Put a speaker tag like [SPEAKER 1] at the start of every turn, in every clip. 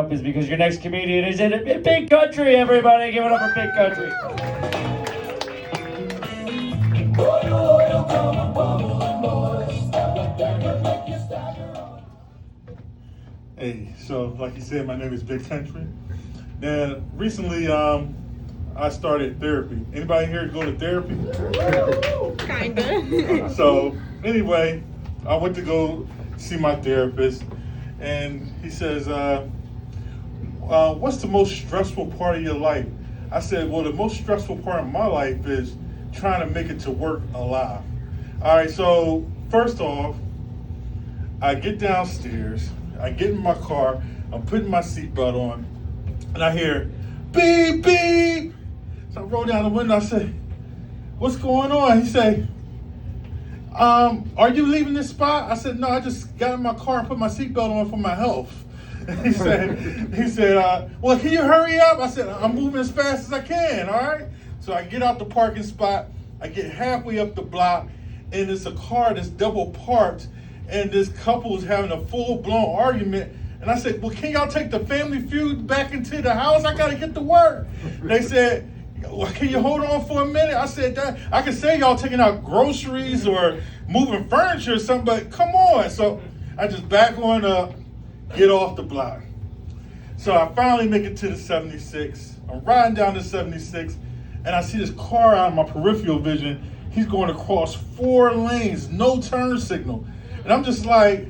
[SPEAKER 1] up is because your next comedian is in Big Country, everybody. Give it up for Big Country.
[SPEAKER 2] Hey, so like you said, my name is Big Country. Now, recently, I started therapy. Anybody here go to therapy?
[SPEAKER 3] Kinda.
[SPEAKER 2] So anyway, I went to go see my therapist, and he says, what's the most stressful part of your life? I said, well, the most stressful part of my life is trying to make it to work alive. All right, so first off, I get downstairs, I get in my car, I'm putting my seatbelt on, and I hear beep, beep. So I roll down the window, I say, what's going on? He said, are you leaving this spot? I said, no, I just got in my car and put my seatbelt on for my health. He said, well, can you hurry up? I said, I'm moving as fast as I can, all right? So I get out the parking spot, I get halfway up the block, and it's a car that's double parked, and this couple is having a full-blown argument. And I said, well, can y'all take the Family Feud back into the house? I gotta get to work. They said, well, can you hold on for a minute? I said, I can say y'all taking out groceries or moving furniture or something, but come on. So I just back on up, get off the block. So I finally make it to the 76. I'm riding down the 76, and I see this car out of my peripheral vision. He's going across 4 lanes, no turn signal. And I'm just like,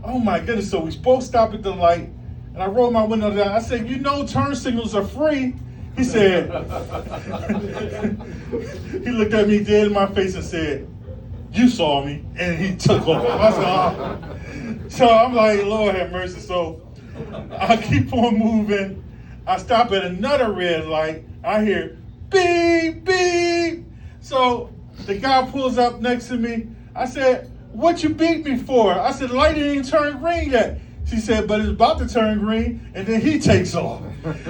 [SPEAKER 2] oh my goodness. So we both stop at the light, and I roll my window down. I said, you know turn signals are free. He said, he looked at me dead in my face and said, you saw me, and he took off. I said, oh. So I'm like, Lord have mercy. So I keep on moving. I stop at another red light. I hear beep, beep. So the guy pulls up next to me. I said, what you beat me for? I said, the light didn't even turn green yet. She said, but it's about to turn green, and then he takes off.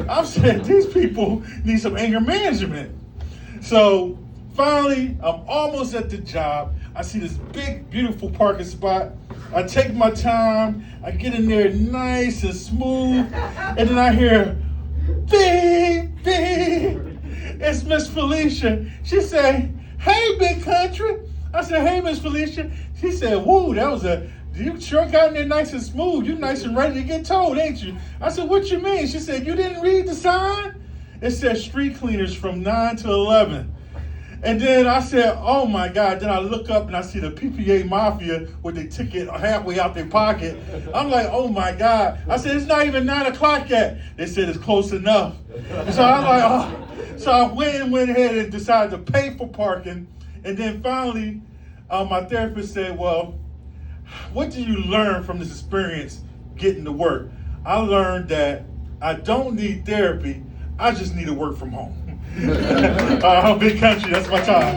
[SPEAKER 2] I said, these people need some anger management. So finally, I'm almost at the job. I see this big, beautiful parking spot. I take my time. I get in there nice and smooth. And then I hear, beep, beep. It's Miss Felicia. She said, hey, Big Country. I said, hey, Miss Felicia. She said, woo, you sure got in there nice and smooth. You nice and ready to get towed, ain't you? I said, what you mean? She said, you didn't read the sign? It said street cleaners from 9 to 11. And then I said, oh my God. Then I look up and I see the PPA Mafia with their ticket halfway out their pocket. I'm like, oh my God. I said, it's not even 9 o'clock yet. They said it's close enough. So I'm like, oh. So I went ahead and decided to pay for parking. And then finally, my therapist said, well, what did you learn from this experience getting to work? I learned that I don't need therapy. I just need to work from home. Big Country, that's my time.